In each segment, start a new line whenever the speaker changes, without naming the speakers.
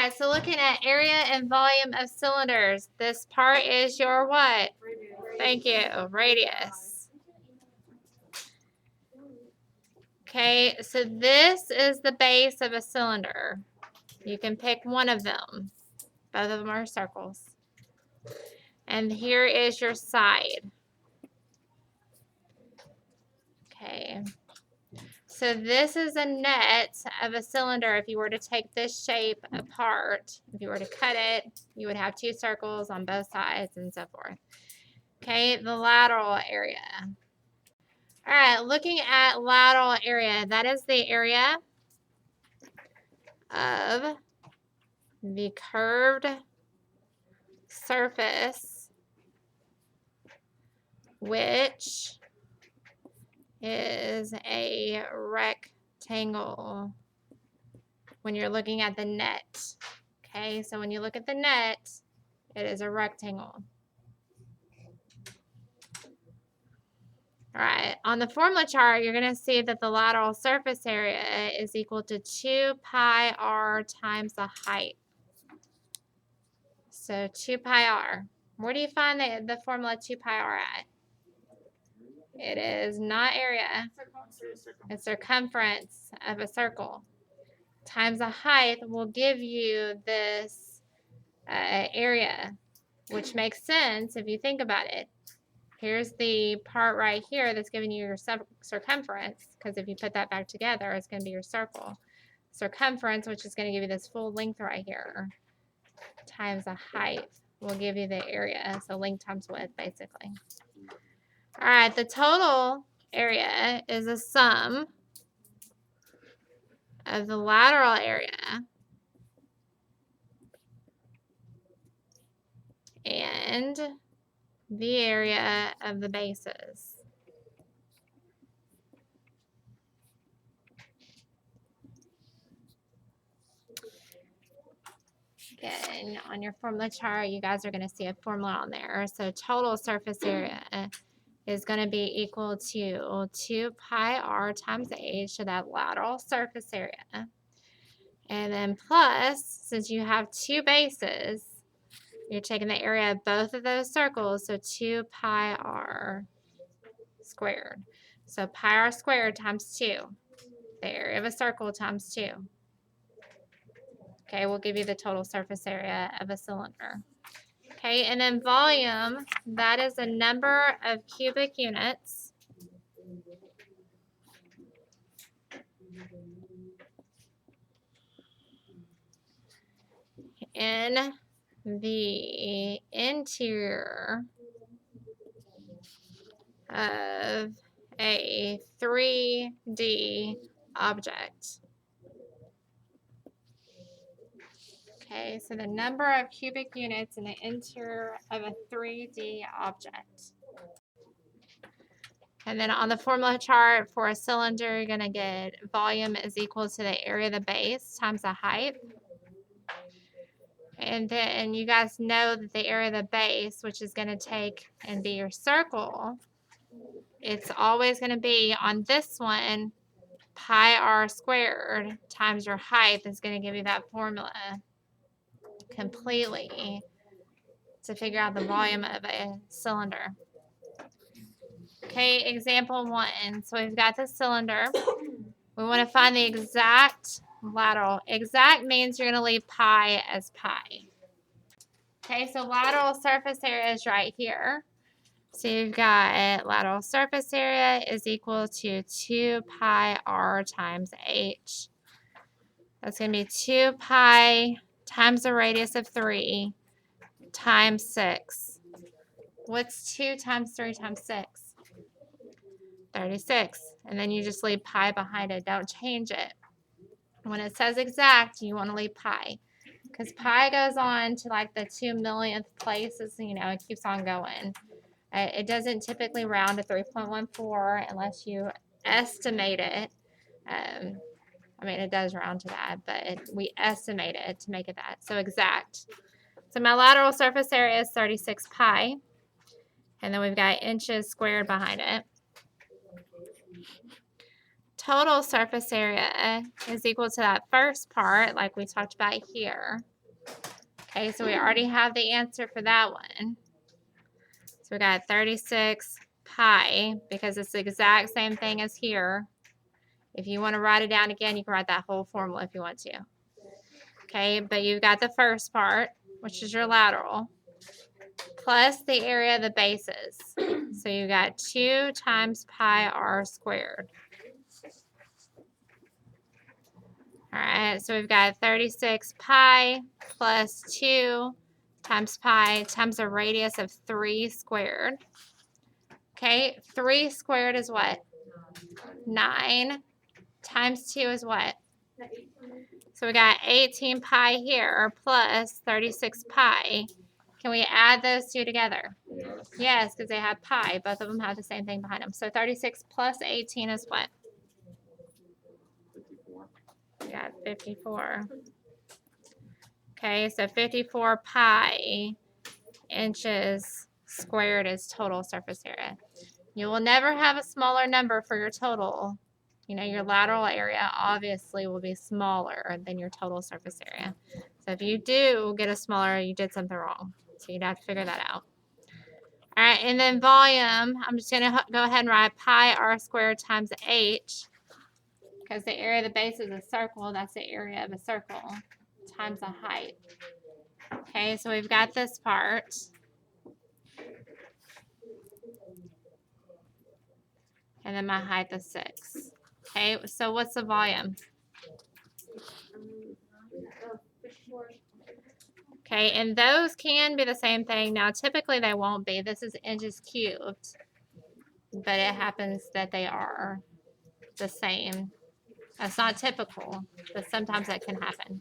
right, so looking at area and volume of cylinders, this part is your what? Thank you, radius. Okay, so this is the base of a cylinder. You can pick one of them. Both of them are circles. And here is your side. Okay. So this is a net of a cylinder. If you were to take this shape apart, if you were to cut it, you would have two circles on both sides and so forth. Okay, the lateral area. All right, looking at lateral area, that is the area of the curved surface, which is a rectangle when you're looking at the net. Okay, so when you look at the net, it is a rectangle. All right, on the formula chart, you're going to see that the lateral surface area is equal to 2 pi r times the height. So 2 pi r. Where do you find the formula 2 pi r at? It is not area. It's circumference of a circle. Times the height will give you this area, which makes sense if you think about it. Here's the part right here that's giving you your circumference, because if you put that back together, it's going to be your circle. Circumference, which is going to give you this full length right here, times the height will give you the area. So length times width, basically. All right, the total area is a sum of the lateral area and the area of the bases. Again, on your formula chart, you guys are going to see a formula on there. So total surface area is going to be equal to 2 pi r times h, so that lateral surface area. And then plus, since you have two bases, you're taking the area of both of those circles, so 2 pi r squared. So pi r squared times 2. The area of a circle times 2. Okay, we'll give you the total surface area of a cylinder. Okay, and then volume, that is the number of cubic units in the interior of a 3D object. Okay, so the number of cubic units in the interior of a 3D object. And then on the formula chart for a cylinder, you're going to get volume is equal to the area of the base times the height. And then you guys know that the area of the base, which is going to take and be your circle, it's always going to be on this one, pi r squared times your height is going to give you that formula completely to figure out the volume of a cylinder. Okay, example 1. So we've got the cylinder. We want to find the exact lateral. Exact means you're going to leave pi as pi. Okay, so lateral surface area is right here. So you've got lateral surface area is equal to 2 pi r times h. That's going to be 2 pi times the radius of 3 times 6. What's 2 times 3 times 6? 36. And then you just leave pi behind it. Don't change it. When it says exact, you want to leave pi. Because pi goes on to like the 2 millionth places, you know, it keeps on going. It doesn't typically round to 3.14 unless you estimate it. I mean, it does round to that, but we estimate it to make it that. So exact. So my lateral surface area is 36 pi. And then we've got inches squared behind it. Total surface area is equal to that first part, like we talked about here. Okay, so we already have the answer for that one. So we got 36 pi, because it's the exact same thing as here. If you want to write it down again, you can write that whole formula if you want to. Okay, but you've got the first part, which is your lateral, plus the area of the bases. So you got 2 times pi r squared. All right, so we've got 36 pi plus 2 times pi times a radius of 3 squared. Okay, 3 squared is what? 9 times 2 is what? So we got 18 pi here plus 36 pi. Can we add those two together? Yes, because they have pi. Both of them have the same thing behind them. So 36 plus 18 is what?
54.
We got 54. Okay, so 54 pi inches squared is total surface area. You will never have a smaller number for your total. You know, your lateral area obviously will be smaller than your total surface area. So if you do get a smaller, you did something wrong. So you'd have to figure that out. All right, and then volume, I'm just going to go ahead and write pi r squared times h, because the area of the base is a circle. That's the area of a circle times the height. Okay, so we've got this part. And then my height is 6. Okay, so what's the volume? Okay, and those can be the same thing. Now, typically they won't be. This is inches cubed, but it happens that they are the same. That's not typical, but sometimes that can happen.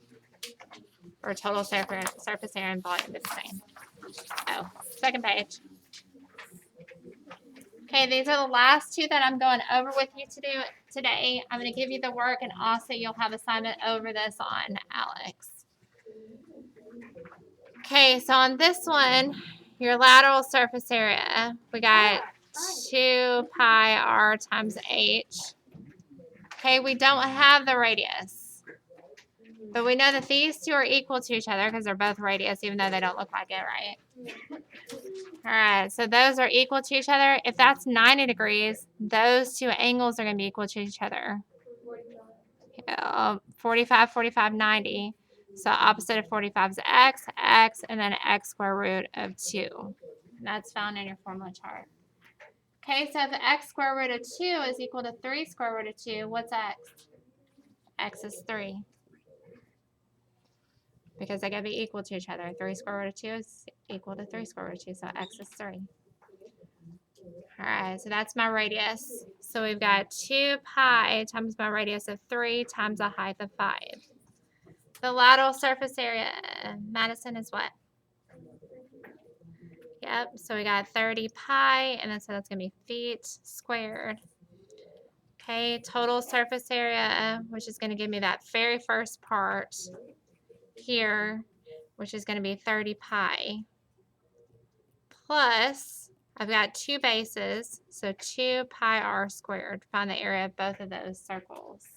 Or total surface area and volume is the same. Oh, second page. Okay, these are the last two that I'm going over with you today. I'm going to give you the work, and also you'll have assignment over this on Alex. Okay, so on this one, your lateral surface area, we got 2 pi r times h. Okay, we don't have the radius, but we know that these two are equal to each other because they're both radius, even though they don't look like it, right? All right, so those are equal to each other. If that's 90 degrees, those two angles are going to be equal to each other. 45, 45, 90. So opposite of 45 is x, and then x square root of 2. And that's found in your formula chart. Okay, so if x square root of 2 is equal to 3 square root of 2, what's x? X is 3. Because they got to be equal to each other. 3 square root of 2 is equal to 3 square root of 2, so x is 3. All right, so that's my radius. So we've got 2 pi times my radius of 3 times a height of 5. The lateral surface area, Madison, is what? Yep, so we got 30 pi, and then so that's going to be feet squared. Okay, total surface area, which is going to give me that very first part here, which is going to be 30 pi. Plus, I've got two bases, so 2 pi r squared. Find the area of both of those circles.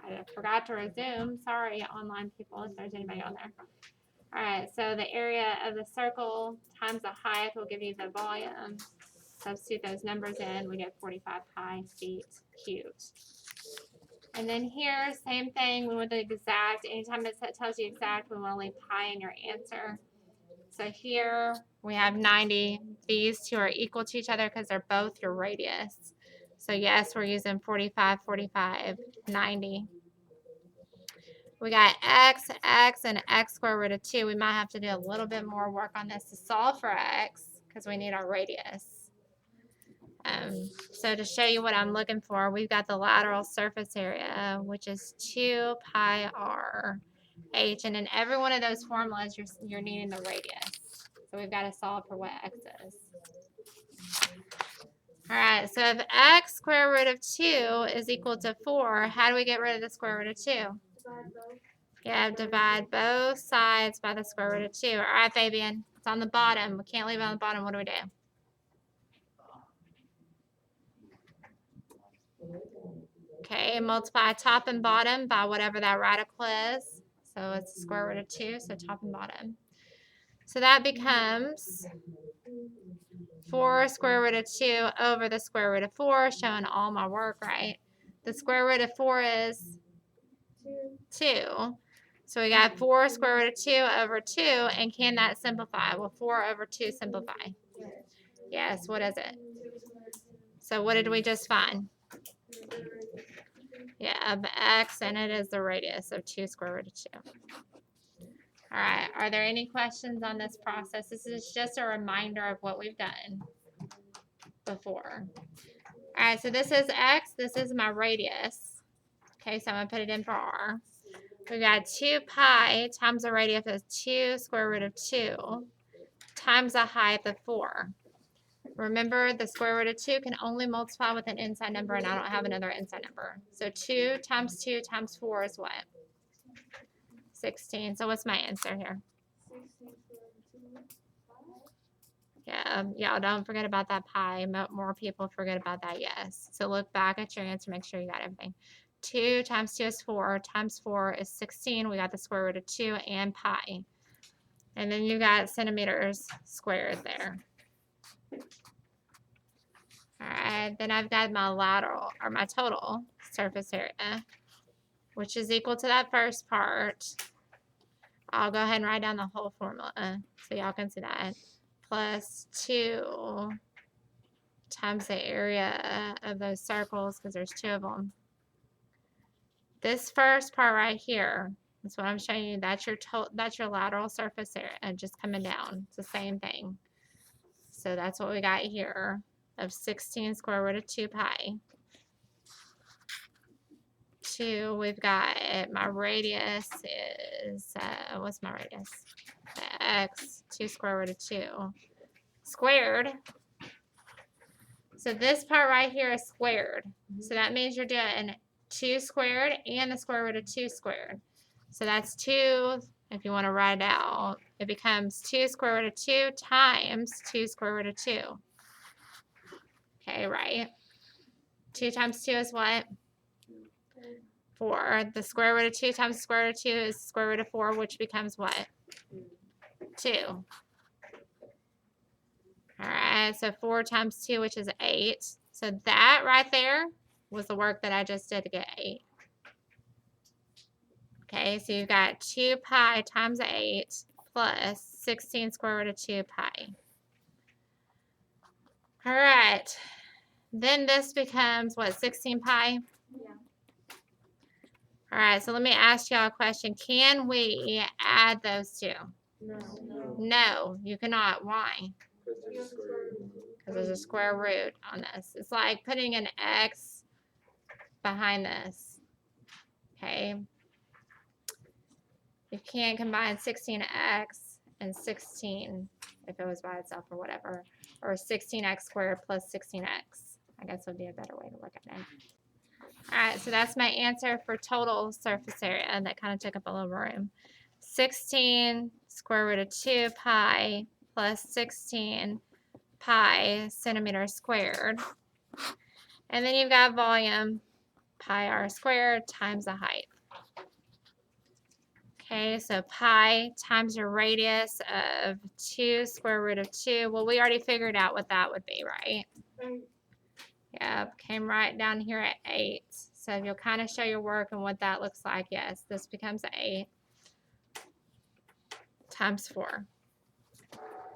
I forgot to resume. Sorry, online people, if there's anybody on there. All right, so the area of the circle times the height will give you the volume. Substitute those numbers in, we get 45 pi feet cubed. And then here, same thing, we want the exact. Anytime it tells you exact, we want to leave pi in your answer. So here we have 90. These two are equal to each other because they're both your radius. So yes, we're using 45, 45, 90. We got x, and x square root of 2. We might have to do a little bit more work on this to solve for x because we need our radius. So to show you what I'm looking for, we've got the lateral surface area, which is 2 pi r h. And in every one of those formulas, you're needing the radius. So we've got to solve for what x is. All right, so if x square root of 2 is equal to 4, how do we get rid of the square root of 2? Yeah, divide both sides by the square root of 2. All right, Fabian, it's on the bottom. We can't leave it on the bottom. What do we do? Okay, Okay, multiply top and bottom by whatever that radical is. So it's the square root of 2, so top and bottom. So that becomes 4 square root of 2 over the square root of 4, showing all my work right. The square root of 4 is 2. So we got 4 square root of 2 over 2, and can that simplify? Will 4 over 2 simplify? Yes, what is it? So what did we just find? Yeah, the x, and it is the radius of 2 square root of 2. All right, are there any questions on this process? This is just a reminder of what we've done before. All right, so this is x, this is my radius. Okay, so I'm going to put it in for r. We got 2 pi times the radius of 2 square root of 2 times the height of 4. Remember, the square root of 2 can only multiply with an inside number, and I don't have another inside number. So 2 times 2 times 4 is what? 16. So what's my answer here? Yeah, y'all don't forget about that pi. More people forget about that, yes. So look back at your answer, make sure you got everything. 2 times 2 is 4, times 4 is 16. We got the square root of 2 and pi. And then you got centimeters squared there. All right, then I've got my lateral, or my total surface area, which is equal to that first part. I'll go ahead and write down the whole formula so y'all can see that. Plus 2 times the area of those circles, because there's 2 of them. This first part right here, that's what I'm showing you. That's your lateral surface area, just coming down. It's the same thing. So that's what we got here, of 16 square root of 2 pi. 2, we've got my radius is, what's my radius? The x, 2 square root of 2 squared. So this part right here is squared. So that means you're doing 2 squared and the square root of 2 squared. So that's 2, if you want to write it out, it becomes 2 square root of 2 times 2 square root of 2. Okay, right? 2 times 2 is what? 4. The square root of 2 times the square root of 2 is square root of 4, which becomes what? 2. All right, so 4 times 2, which is 8. So that right there was the work that I just did to get 8. Okay, so you've got 2 pi times 8 plus 16 square root of 2 pi. All right, then this becomes what, 16 pi?
Yeah.
All right, so let me ask y'all a question. Can we add those two?
No.
No, you cannot. Why?
Because
Because there's a square root on this. It's like putting an X behind this. Okay. You can't combine 16x and 16 if it was by itself or whatever. Or 16x squared plus 16x. I guess would be a better way to look at it. Alright, so that's my answer for total surface area, and that kind of took up a little room. 16 square root of 2 pi plus 16 pi centimeters squared. And then you've got volume, pi r squared times the height. Okay, so pi times your radius of 2 square root of 2. Well, we already figured out what that would be, right? Yep, came right down here at 8. So you'll kind of show your work and what that looks like. Yes, this becomes 8 times 4.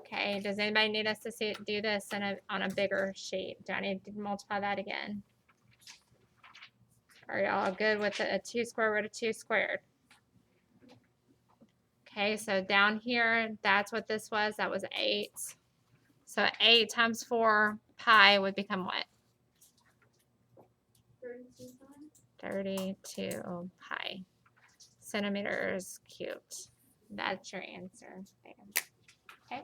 Okay, does anybody need us to do this on a bigger sheet? Do I need to multiply that again? Are y'all good with a 2 square root of 2 squared? Okay, so down here, that's what this was. That was 8. So 8 times 4 pi would become what? 32 pi centimeters cubed. That's your answer. Okay.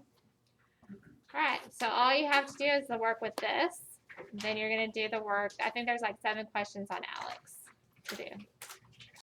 All right. So all you have to do is the work with this. Then you're going to do the work. I think there's like 7 questions on Alex to do.